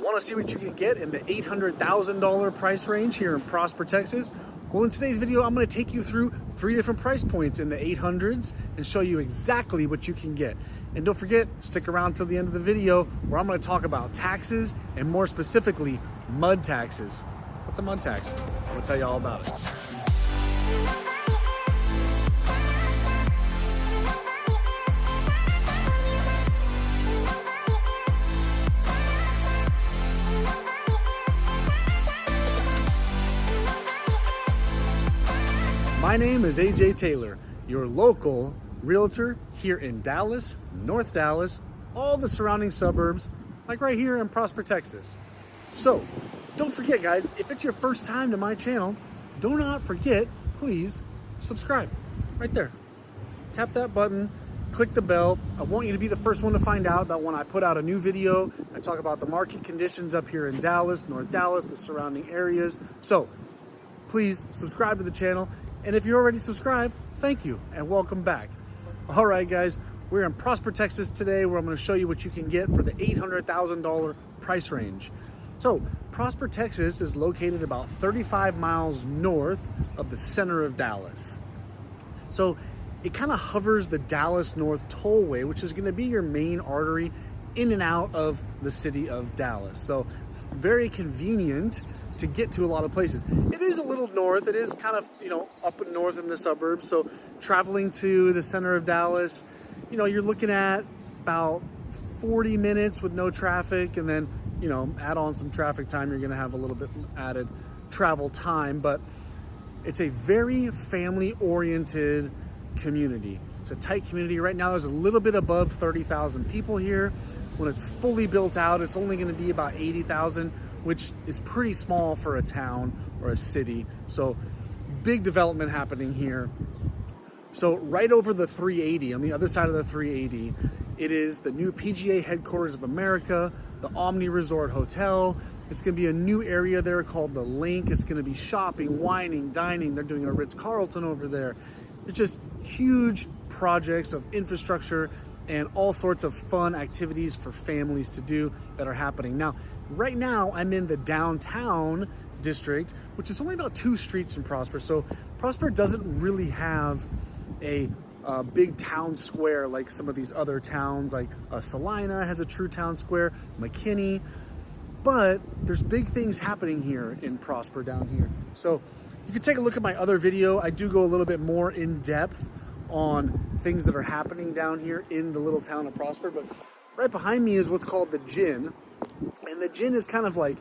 Want to see what you can get in the $800,000 price range here in Prosper, Texas? Well, in today's video, I'm going to take you through 3 different price points in the 800s and show you exactly what you can get. And don't forget, stick around till the end of the video where I'm going to talk about taxes and more specifically, mud taxes. What's a mud tax? I'm going to tell you all about it. My name is AJ Taylor, your local realtor here in Dallas, North Dallas, all the surrounding suburbs, like right here in Prosper, Texas. So, don't forget guys, if it's your first time to my channel, do not forget, please subscribe right there. Tap that button, click the bell. I want you to be the first one to find out about when I put out a new video. I talk about the market conditions up here in Dallas, North Dallas, the surrounding areas. So, please subscribe to the channel. And if you're already subscribed, thank you and welcome back. All right, guys, we're in Prosper, Texas today, where I'm going to show you what you can get for the $800,000 price range. So Prosper, Texas is located about 35 miles north of the center of Dallas. So it kind of hovers the Dallas North Tollway, which is going to be your main artery in and out of the city of Dallas. So very convenient to get to a lot of places. It is a little north. It is kind of, up north in the suburbs. So traveling to the center of Dallas, you're looking at about 40 minutes with no traffic. And then, add on some traffic time, you're gonna have a little bit added travel time. But it's a very family-oriented community. It's a tight community. Right now, there's a little bit above 30,000 people here. When it's fully built out, it's only gonna be about 80,000, which is pretty small for a town or a city. So big development happening here. So right over the 380, on the other side of the 380, it is the new PGA Headquarters of America, the Omni Resort Hotel. It's gonna be a new area there called the Link. It's gonna be shopping, wining, dining. They're doing a Ritz-Carlton over there. It's just huge projects of infrastructure and all sorts of fun activities for families to do that are happening. Now, right now, I'm in the downtown district, which is only about 2 streets from Prosper. So Prosper doesn't really have a big town square like some of these other towns, like Salina has a true town square, McKinney, but there's big things happening here in Prosper down here. So you can take a look at my other video. I do go a little bit more in depth on things that are happening down here in the little town of Prosper. But right behind me is what's called the Gin. And the Gin is kind of like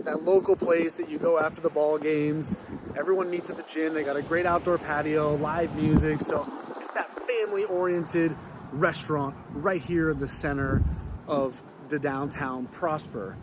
that local place that you go after the ball games. Everyone meets at the Gin. They got a great outdoor patio, live music. So it's that family-oriented restaurant right here in the center of the downtown Prosper.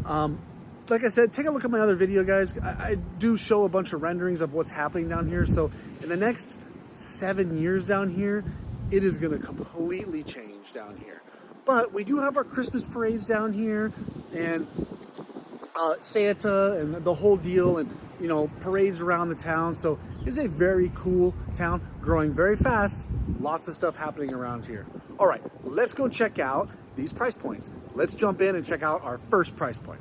Like I said, take a look at my other video, guys. I do show a bunch of renderings of what's happening down here. So in the next 7 years down here, it is going to completely change down here. But we do have our Christmas parades down here, and Santa and the whole deal, and parades around the town. So it's a very cool town, growing very fast. Lots of stuff happening around here. All right, let's go check out these price points. Let's jump in and check out our first price point.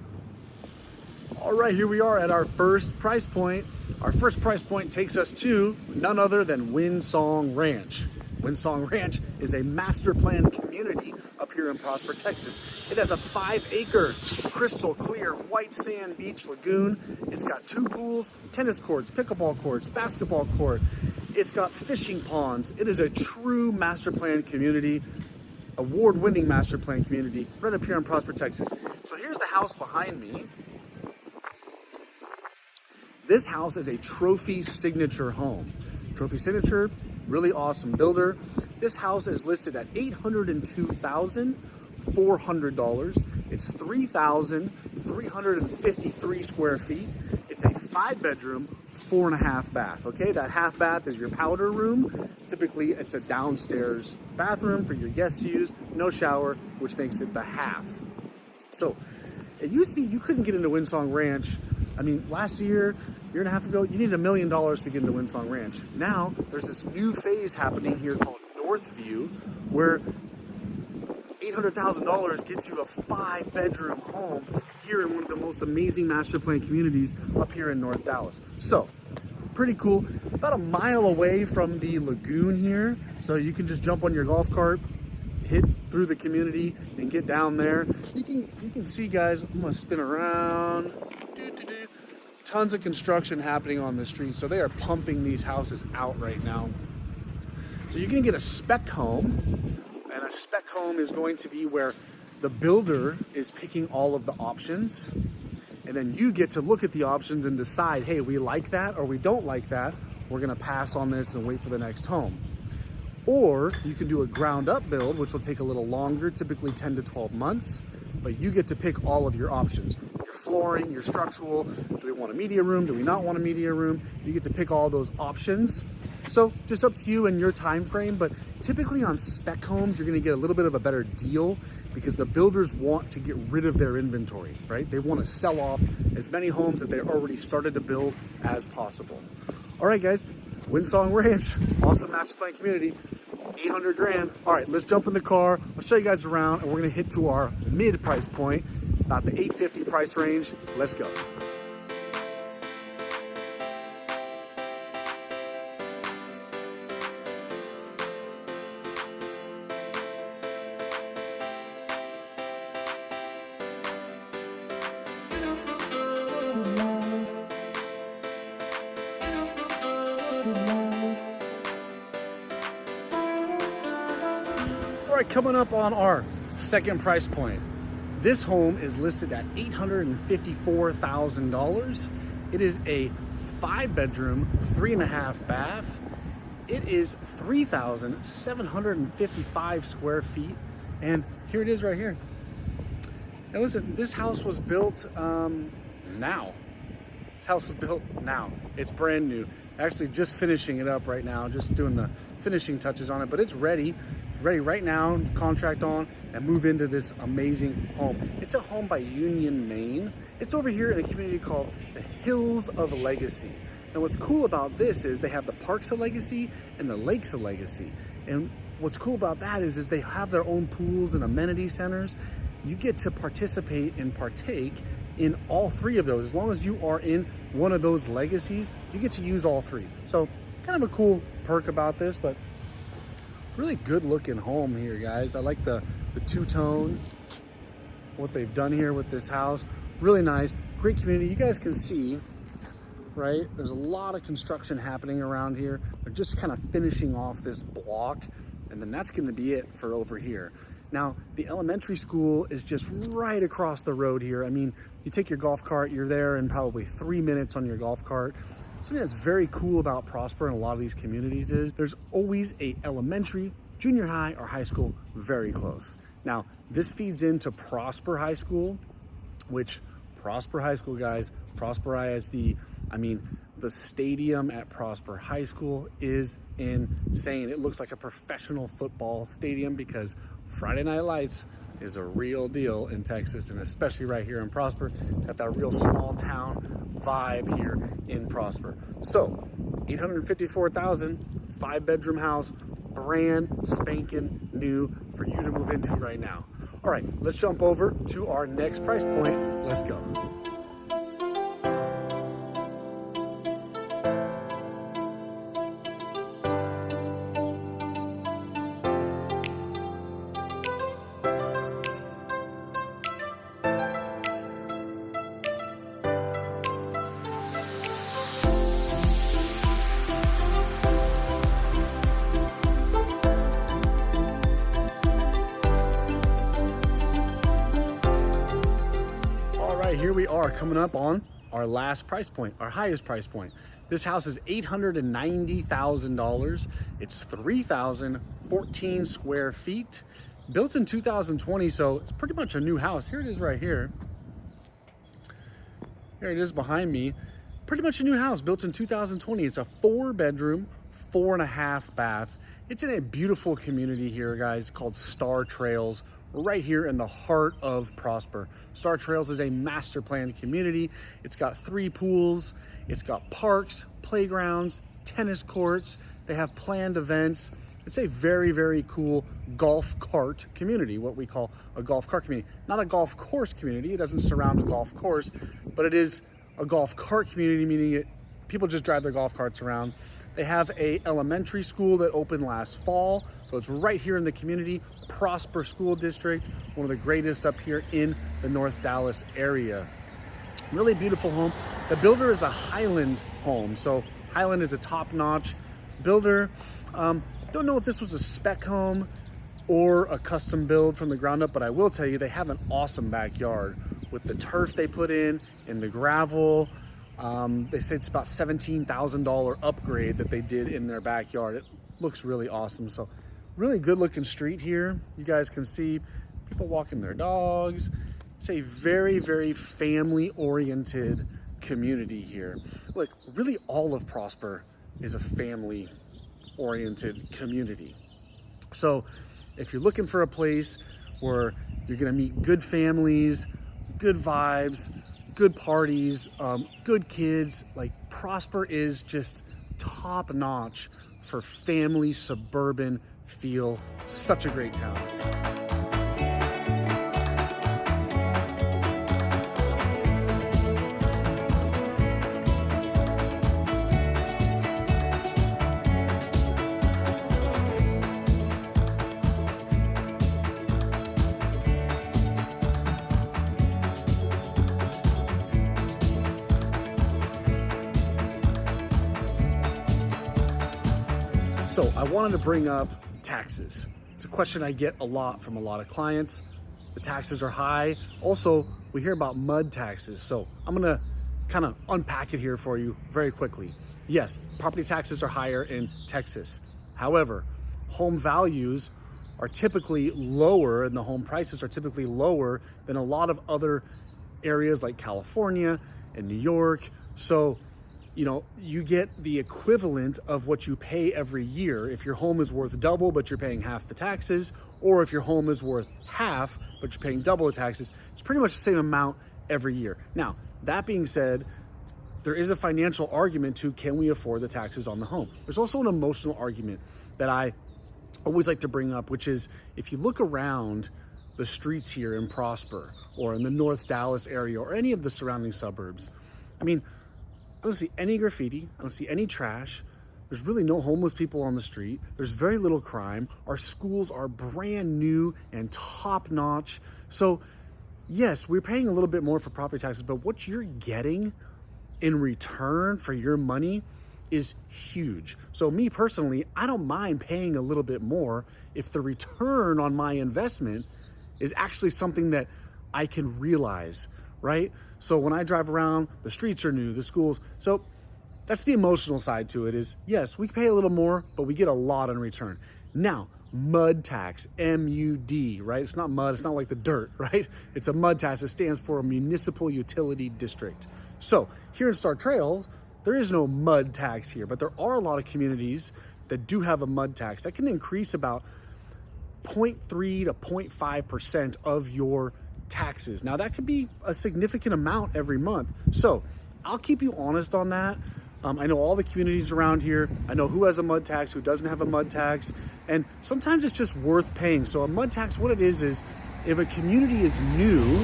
All right, here we are at our first price point. Our first price point takes us to none other than Windsong Ranch. Windsong Ranch is a master planned community up here in Prosper, Texas. It has a 5-acre crystal clear white sand beach lagoon. It's got 2 pools, tennis courts, pickleball courts, basketball court. It's got fishing ponds. It is a true master planned community, award-winning master planned community right up here in Prosper, Texas. So here's the house behind me. This house is a trophy signature home. Trophy signature, really awesome builder. This house is listed at $802,400. It's 3,353 square feet. It's a 5-bedroom, 4.5 bath. Okay, that half bath is your powder room. Typically, it's a downstairs bathroom for your guests to use. No shower, which makes it the half. So it used to be you couldn't get into Windsong Ranch. I mean, last year and a half ago, you needed $1 million to get into Windsong Ranch. Now, there's this new phase happening here called Northview, where $800,000 gets you a 5-bedroom home here in one of the most amazing master plan communities up here in North Dallas. So, pretty cool. About a mile away from the lagoon here. So you can just jump on your golf cart, hit through the community and get down there. You can see, guys, I'm gonna spin around. Tons of construction happening on the street. So they are pumping these houses out right now. So you're gonna get a spec home, and a spec home is going to be where the builder is picking all of the options, and then you get to look at the options and decide, hey, we like that or we don't like that. We're gonna pass on this and wait for the next home. Or you can do a ground up build, which will take a little longer, typically 10 to 12 months, but you get to pick all of your options. Your flooring, your structural, do we want a media room? Do we not want a media room? You get to pick all those options. So just up to you and your time frame, but typically on spec homes, you're gonna get a little bit of a better deal because the builders want to get rid of their inventory, right? They wanna sell off as many homes that they already started to build as possible. All right, guys, Windsong Ranch, awesome master plan community, 800 grand. All right, let's jump in the car. I'll show you guys around and we're gonna hit to our mid price point, about the 850 price range. Let's go. All right, coming up on our second price point. This home is listed at $854,000. It is a 5-bedroom, 3.5 bath. It is 3,755 square feet. And here it is right here. Now listen, this house was built now. This house was built now. It's brand new. Actually just finishing it up right now, just doing the finishing touches on it, but it's ready. Ready right now, contract on, and move into this amazing home. It's a home by Union, Maine. It's over here in a community called the Hills of Legacy. And what's cool about this is they have the Parks of Legacy and the Lakes of Legacy. And what's cool about that is they have their own pools and amenity centers. You get to participate and partake in all three of those. As long as you are in one of those legacies, you get to use all three. So kind of a cool perk about this, but really good looking home here, guys. I like the two-tone, what they've done here with this house. Really nice, great community. You guys can see, right? There's a lot of construction happening around here. They're just kind of finishing off this block, and then that's gonna be it for over here. Now, the elementary school is just right across the road here. I mean, you take your golf cart, you're there in probably 3 minutes on your golf cart. Something that's very cool about Prosper in a lot of these communities is there's always a elementary, junior high, or high school very close. Now, this feeds into Prosper High School, which Prosper High School, guys, Prosper ISD, I mean, the stadium at Prosper High School is insane. It looks like a professional football stadium because Friday Night Lights is a real deal in Texas, and especially right here in Prosper. Got that real small town vibe here in Prosper. So 854,000, 5-bedroom house, brand spanking new for you to move into right now. All right, let's jump over to our next price point. Let's go. Here we are coming up on our last price point, our highest price point. This house is $890,000. It's 3,014 square feet, built in 2020, so it's pretty much a new house. Here it is right here. Here it is behind me. Pretty much a new house, built in 2020. It's a 4-bedroom, 4.5 bath. It's in a beautiful community here, guys, called Star Trails, right here in the heart of Prosper. Star Trails is a master planned community. It's got 3 pools. It's got parks, playgrounds, tennis courts. They have planned events. It's a very, very cool golf cart community, what we call a golf cart community. Not a golf course community, it doesn't surround a golf course, but it is a golf cart community, meaning people just drive their golf carts around. They have a elementary school that opened last fall, so it's right here in the community. Prosper School District, one of the greatest up here in the North Dallas area. Really beautiful home. The builder is a Highland home, so Highland is a top-notch builder. Don't know if this was a spec home or a custom build from the ground up, but I will tell you they have an awesome backyard with the turf they put in and the gravel. They say it's about $17,000 upgrade that they did in their backyard. It looks really awesome. So really good looking street here. You guys can see people walking their dogs. It's a very, very family oriented community here. Look, really all of Prosper is a family oriented community. So if you're looking for a place where you're gonna meet good families, good vibes, good parties, good kids, like Prosper is just top notch for family suburban feel. Such a great town. So I wanted to bring up taxes. It's a question I get a lot from a lot of clients. The taxes are high. Also, we hear about mud taxes. So I'm gonna kind of unpack it here for you very quickly. Yes, property taxes are higher in Texas. However, home values are typically lower and the home prices are typically lower than a lot of other areas like California and New York. So you get the equivalent of what you pay every year. If your home is worth double, but you're paying half the taxes, or if your home is worth half, but you're paying double the taxes, it's pretty much the same amount every year. Now, that being said, there is a financial argument to can we afford the taxes on the home? There's also an emotional argument that I always like to bring up, which is if you look around the streets here in Prosper or in the North Dallas area or any of the surrounding suburbs, I don't see any graffiti. I don't see any trash. There's really no homeless people on the street. There's very little crime. Our schools are brand new and top notch. So yes, we're paying a little bit more for property taxes, but what you're getting in return for your money is huge. So me personally, I don't mind paying a little bit more if the return on my investment is actually something that I can realize, right? So when I drive around, the streets are new, the schools. So that's the emotional side to it is, yes, we pay a little more, but we get a lot in return. Now, mud tax, MUD, right? It's not mud, it's not like the dirt, right? It's a mud tax. It stands for a municipal utility district. So here in Star Trails, there is no mud tax here, but there are a lot of communities that do have a mud tax that can increase about 0.3 to 0.5% of your taxes. Now that could be a significant amount every month. So I'll keep you honest on that. I know all the communities around here. I know who has a mud tax, who doesn't have a mud tax. And sometimes it's just worth paying. So a mud tax, what it is if a community is new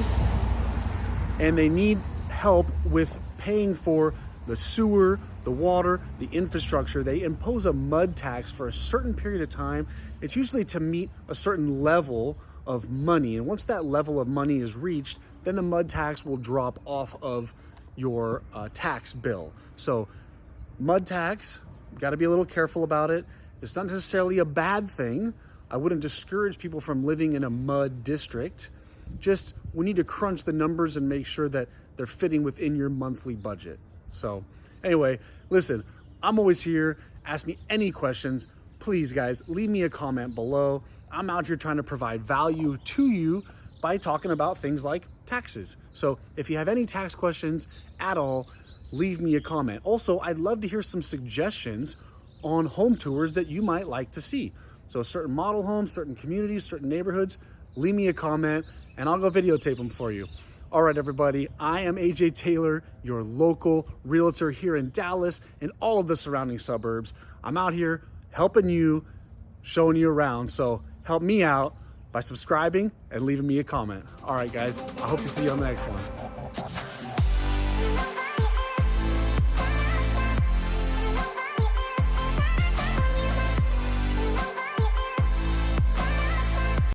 and they need help with paying for the sewer, the water, the infrastructure, they impose a mud tax for a certain period of time. It's usually to meet a certain level of money. And once that level of money is reached, then the mud tax will drop off of your tax bill. So mud tax, got to be a little careful about it. It's not necessarily a bad thing. I wouldn't discourage people from living in a mud district. Just we need to crunch the numbers and make sure that they're fitting within your monthly budget. So anyway, listen, I'm always here. Ask me any questions. Please, guys, leave me a comment below. I'm out here trying to provide value to you by talking about things like taxes. So if you have any tax questions at all, leave me a comment. Also, I'd love to hear some suggestions on home tours that you might like to see. So certain model homes, certain communities, certain neighborhoods, leave me a comment and I'll go videotape them for you. All right, everybody, I am AJ Taylor, your local realtor here in Dallas and all of the surrounding suburbs. I'm out here helping you showing you around. So help me out by subscribing and leaving me a comment. All right, guys, I hope to see you on the next one.